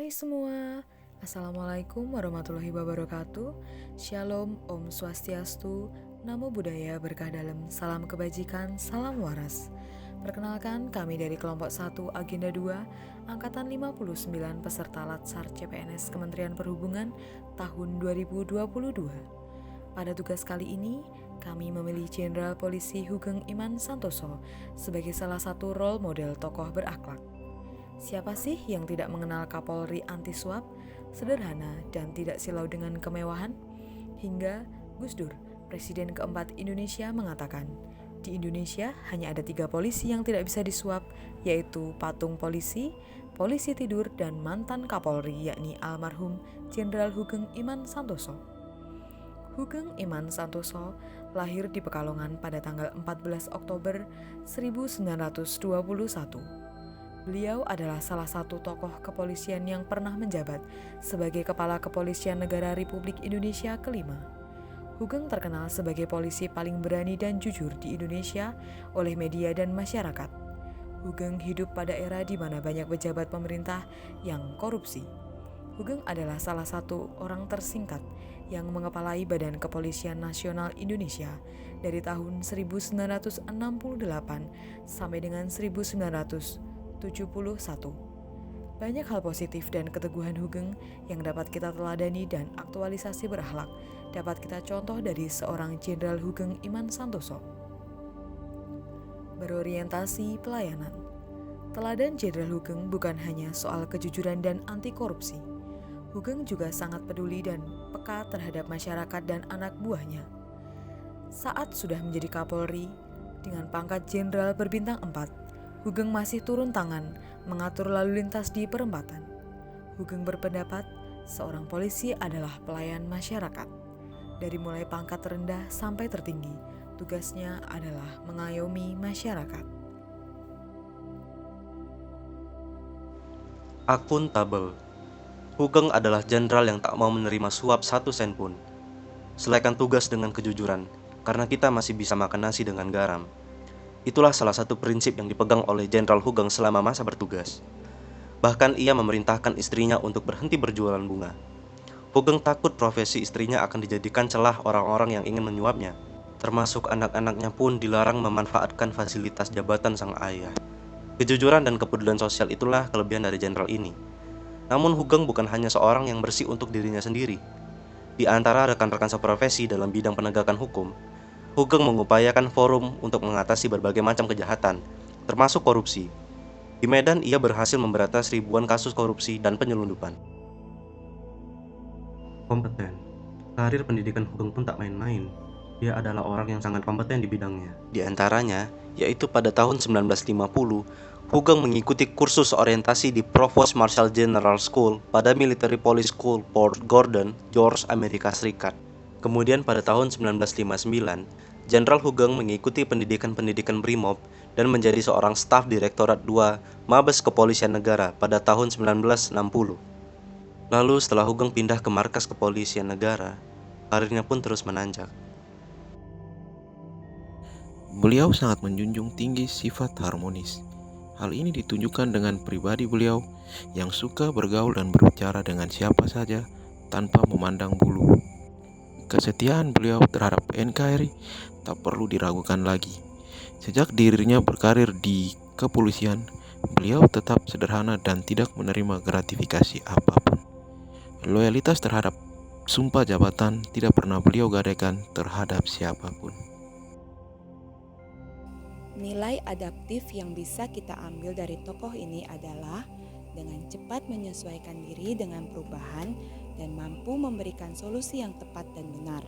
Hai semua, Assalamualaikum warahmatullahi wabarakatuh. Shalom, Om Swastiastu, Namo Buddhaya, berkah dalam, salam kebajikan, salam waras. Perkenalkan, kami dari kelompok 1 Agenda 2, Angkatan 59 peserta Latsar CPNS Kementerian Perhubungan tahun 2022. Pada tugas kali ini, kami memilih Jenderal Polisi Hugeng Iman Santoso sebagai salah satu role model tokoh berakhlak. Siapa sih yang tidak mengenal Kapolri anti suap, sederhana dan tidak silau dengan kemewahan? Hingga Gus Dur, Presiden keempat Indonesia, mengatakan, di Indonesia hanya ada 3 polisi yang tidak bisa disuap, yaitu patung polisi, polisi tidur, dan mantan Kapolri, yakni almarhum Jenderal Hugeng Iman Santoso. Hugeng Iman Santoso lahir di Pekalongan pada tanggal 14 Oktober 1921. Beliau adalah salah satu tokoh kepolisian yang pernah menjabat sebagai Kepala Kepolisian Negara Republik Indonesia kelima. Hugeng terkenal sebagai polisi paling berani dan jujur di Indonesia oleh media dan masyarakat. Hugeng hidup pada era di mana banyak pejabat pemerintah yang korupsi. Hugeng adalah salah satu orang tersingkat yang mengepalai Badan Kepolisian Nasional Indonesia dari tahun 1968 sampai dengan 1971. Banyak hal positif dan keteguhan Hugeng yang dapat kita teladani dan aktualisasi berakhlak dapat kita contoh dari seorang Jenderal Hugeng Iman Santoso. Berorientasi pelayanan. Teladan Jenderal Hugeng bukan hanya soal kejujuran dan anti korupsi. Hugeng juga sangat peduli dan peka terhadap masyarakat dan anak buahnya. Saat sudah menjadi Kapolri dengan pangkat Jenderal berbintang 4, Hugeng masih turun tangan mengatur lalu lintas di perempatan. Hugeng berpendapat seorang polisi adalah pelayan masyarakat. Dari mulai pangkat rendah sampai tertinggi, tugasnya adalah mengayomi masyarakat. Akuntabel. Hugeng adalah jenderal yang tak mau menerima suap 1 sen pun. Selesaikan tugas dengan kejujuran, karena kita masih bisa makan nasi dengan garam. Itulah salah satu prinsip yang dipegang oleh Jenderal Hugeng selama masa bertugas. Bahkan ia memerintahkan istrinya untuk berhenti berjualan bunga. Hugeng takut profesi istrinya akan dijadikan celah orang-orang yang ingin menyuapnya. Termasuk anak-anaknya pun dilarang memanfaatkan fasilitas jabatan sang ayah. Kejujuran dan kepedulian sosial itulah kelebihan dari jenderal ini. Namun Hugeng bukan hanya seorang yang bersih untuk dirinya sendiri. Di antara rekan-rekan seprofesi dalam bidang penegakan hukum, Hugeng mengupayakan forum untuk mengatasi berbagai macam kejahatan, termasuk korupsi. Di Medan, ia berhasil memberantas ribuan kasus korupsi dan penyelundupan. Kompeten. Karir pendidikan Hugeng pun tak main-main. Dia adalah orang yang sangat kompeten di bidangnya. Di antaranya, yaitu pada tahun 1950, Hugeng mengikuti kursus orientasi di Provost Marshal General School pada Military Police School Fort Gordon, Georgia, Amerika Serikat. Kemudian pada tahun 1959, Jenderal Hugeng mengikuti pendidikan Brimob dan menjadi seorang staf Direktorat 2 Mabes Kepolisian Negara pada tahun 1960. Lalu setelah Hugeng pindah ke Markas Kepolisian Negara, karirnya pun terus menanjak. Beliau sangat menjunjung tinggi sifat harmonis. Hal ini ditunjukkan dengan pribadi beliau yang suka bergaul dan berbicara dengan siapa saja tanpa memandang bulu. Kesetiaan beliau terhadap NKRI tak perlu diragukan lagi. Sejak dirinya berkarir di kepolisian, beliau tetap sederhana dan tidak menerima gratifikasi apapun. Loyalitas terhadap sumpah jabatan tidak pernah beliau gadaikan terhadap siapapun. Nilai adaptif yang bisa kita ambil dari tokoh ini adalah dengan cepat menyesuaikan diri dengan perubahan dan mampu memberikan solusi yang tepat dan benar.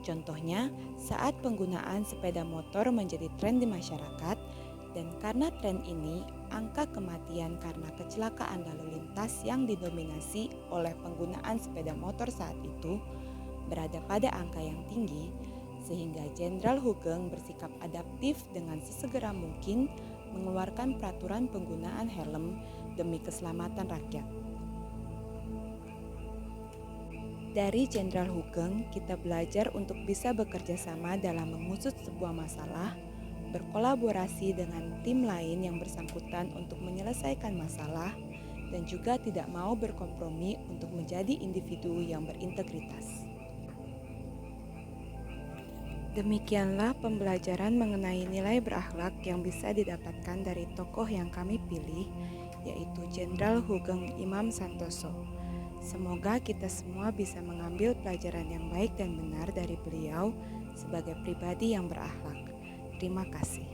Contohnya, saat penggunaan sepeda motor menjadi tren di masyarakat, dan karena tren ini, angka kematian karena kecelakaan lalu lintas yang didominasi oleh penggunaan sepeda motor saat itu berada pada angka yang tinggi, sehingga Jenderal Hugeng bersikap adaptif dengan sesegera mungkin mengeluarkan peraturan penggunaan helm demi keselamatan rakyat. Dari Jenderal Hugeng, kita belajar untuk bisa bekerja sama dalam mengusut sebuah masalah, berkolaborasi dengan tim lain yang bersangkutan untuk menyelesaikan masalah, dan juga tidak mau berkompromi untuk menjadi individu yang berintegritas. Demikianlah pembelajaran mengenai nilai berakhlak yang bisa didapatkan dari tokoh yang kami pilih, yaitu Jenderal Hugeng Imam Santoso. Semoga kita semua bisa mengambil pelajaran yang baik dan benar dari beliau sebagai pribadi yang berakhlak. Terima kasih.